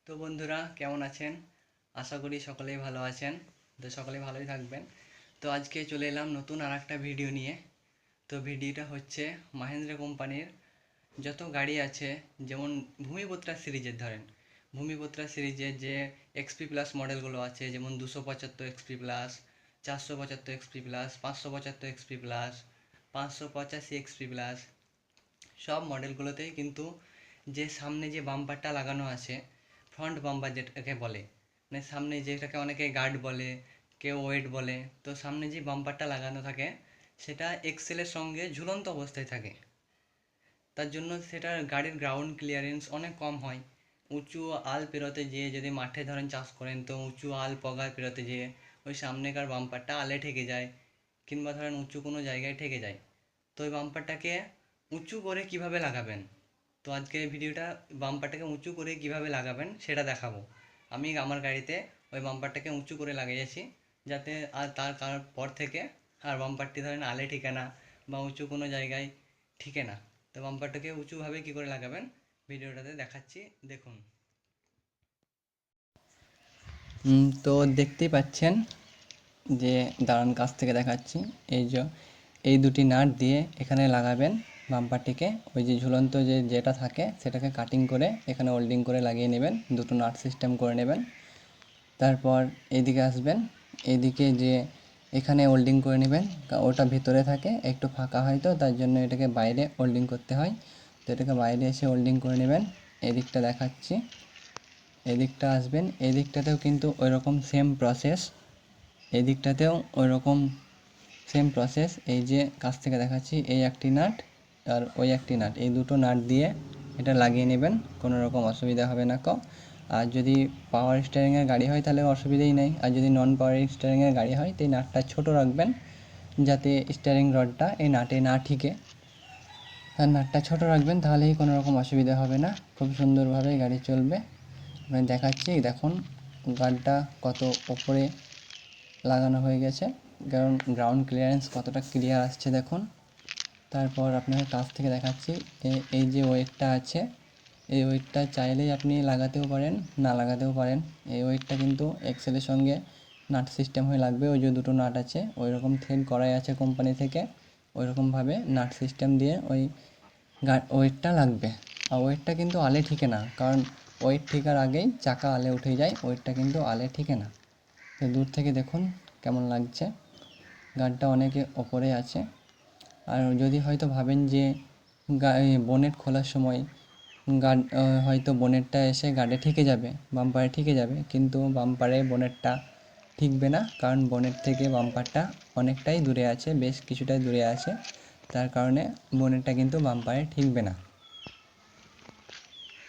তো বন্ধুরা কেমন আছেন? আশা করি সকলেই ভালো আছেন। তো সকলেই ভালোই থাকবেন। তো আজকে চলে এলাম নতুন আর একটা ভিডিও নিয়ে। তো ভিডিওটা হচ্ছে মাহিন্দ্রা কোম্পানির যত গাড়ি আছে, যেমন ভূমিপুত্রা সিরিজের ধরেন, ভূমিপুত্রা সিরিজের যে এক্সপি প্লাস মডেলগুলো আছে, যেমন 275 XP plus, 475 XP plus, 575 XP plus, 585 XP plus, সব মডেলগুলোতেই কিন্তু যে সামনে যে বাম্পারটা লাগানো আছে, ফ্রন্ট বাম্পার যেটাকে বলে, মানে সামনে যেটাকে অনেকে গার্ড বলে, কেউ ওয়েট বলে, তো সামনে যে বাম্পারটা লাগানো থাকে সেটা এক্সেলের সঙ্গে ঝুলন্ত অবস্থায় থাকে। তার জন্য সেটার গাড়ির গ্রাউন্ড ক্লিয়ারেন্স অনেক কম হয়। উঁচু আল পেরোতে যেয়ে যদি মাঠে ধরেন চাষ করেন, তো উঁচু আল পগার পেরোতে যেয়ে ওই সামনেকার বাম্পারটা আলে ঠেকে যায়, কিংবা ধরেন উঁচু কোনো জায়গায় ঠেকে যায়। তো ওই বাম্পারটাকে উঁচু করে কিভাবে লাগাবেন, তো আজকে ভিডিওটা বাম্পারটাকে উঁচু করে কিভাবে লাগাবেন সেটা দেখাবো। আমি আমার গাড়িতে ওই বাম্পারটাকে উঁচু করে লাগিয়েছি, যাতে আর তার পর থেকে আর বাম্পারটি ধরেন আলে ঠিকে না বা উঁচু কোনো জায়গায় ঠিকে না। তো বাম্পারটাকে উঁচুভাবে কী করে লাগাবেন ভিডিওটাতে দেখাচ্ছি, দেখুন। তো দেখতেই পাচ্ছেন যে, দাঁড়ান কাছ থেকে দেখাচ্ছি। এই যে এই দুটি নাট দিয়ে এখানে লাগাবেন বাম্পারটিকে। ওই যে ঝুলন্ত যেটা থাকে সেটাকে কাটিং করে এখানে ওল্ডিং করে লাগিয়ে নেবেন, দুটো নাট সিস্টেম করে নেবেন। তারপর এইদিকে আসবেন, এইদিকে যে এখানে ওল্ডিং করে নেবেন, ওটা ভিতরে থাকে একটু ফাঁকা হয়, তো তার জন্য এটাকে বাইরে ওল্ডিং করতে হয়। তো এটাকে বাইরে এসে ওল্ডিং করে নেবেন। এদিকটা দেখাচ্ছি, এদিকটা আসবেন, এদিকটাতেও কিন্তু ওই রকম সেম প্রসেস, এদিকটাতেও ওই রকম সেম প্রসেস। এই যে কাছ থেকে দেখাচ্ছি, এই একটি নাট আর ওই একটি নাট, এই দুটো নাট দিয়ে এটা লাগিয়ে নেবেন, কোনো রকম অসুবিধা হবে না আর যদি পাওয়ার স্টিয়ারিংয়ের গাড়ি হয় তাহলে অসুবিধাই নেই, আর যদি নন পাওয়ার স্টিয়ারিংয়ের গাড়ি হয় তো এই নাটটা ছোটো রাখবেন, যাতে স্টিয়ারিং রডটা এই নাটে না ঠিকে। আর নাটটা ছোটো রাখবেন, তাহলেই কোনো রকম অসুবিধা হবে না, খুব সুন্দরভাবে গাড়ি চলবে। আমি দেখাচ্ছি, দেখুন গার্ডটা কত ওপরে লাগানো হয়ে গেছে, কারণ গ্রাউন্ড ক্লিয়ারেন্স কতটা ক্লিয়ার আসছে দেখুন। তারপর আপনাকে কাছ থেকে দেখাচ্ছি, এই যে ওয়েটটা আছে, এই ওয়েটটা চাইলেই আপনি লাগাতেও পারেন, না লাগাতেও পারেন। এই ওয়েটটা কিন্তু এক্সেলের সঙ্গে নাট সিস্টেম হয়ে লাগবে, ওই যে দুটো নাট আছে ওই রকম থ্রেড করাই আছে কোম্পানি থেকে, ওই রকমভাবে নাট সিস্টেম দিয়ে ওই ওয়েটটা লাগবে। আর ওয়েটটা কিন্তু আলে ঠিকে না, কারণ ওয়েট ঠিকার আগেই চাকা আলে উঠে যায়, ওয়েটটা কিন্তু আলে ঠিকে না। তো দূর থেকে দেখুন কেমন লাগছে, গার্ডটা অনেকে ওপরে আছে। আর যদি হয়তো ভাবেন যে বোনেট খোলার সময় গার্ড হয়তো বোনেটটা এসে গার্ডে ঠেকে যাবে, বাম্পারে ঠেকে যাবে, কিন্তু বাম্পারে বোনেটটা ঠিকবে না, কারণ বোনেট থেকে বাম্পারটা অনেকটাই দূরে আছে, বেশ কিছুটাই দূরে আছে, তার কারণে বোনেটটা কিন্তু বাম্পারে ঠিকবে না।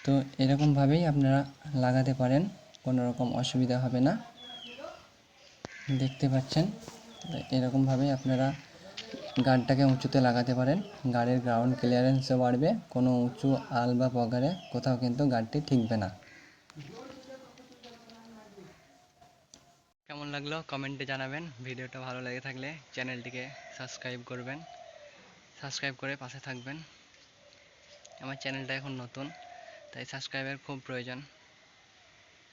তো এরকমভাবেই আপনারা লাগাতে পারেন, কোনো রকম অসুবিধা হবে না। দেখতে পাচ্ছেন, এরকমভাবেই আপনারা গার্ডটাকে উঁচুতে লাগাতে পারেন, গাড়ির গ্রাউন্ড ক্লিয়ারেন্সও বাড়বে, কোনো উঁচু আল বা পগারে কোথাও কিন্তু গাড়িটি ঠিকবে না। কেমন লাগলো কমেন্টে জানাবেন, ভিডিওটা ভালো লেগে থাকলে চ্যানেলটিকে সাবস্ক্রাইব করবেন, সাবস্ক্রাইব করে পাশে থাকবেন। আমার চ্যানেলটা এখন নতুন, তাই সাবস্ক্রাইবের খুব প্রয়োজন।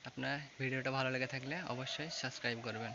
আপনার ভিডিওটা ভালো লেগে থাকলে অবশ্যই সাবস্ক্রাইব করবেন।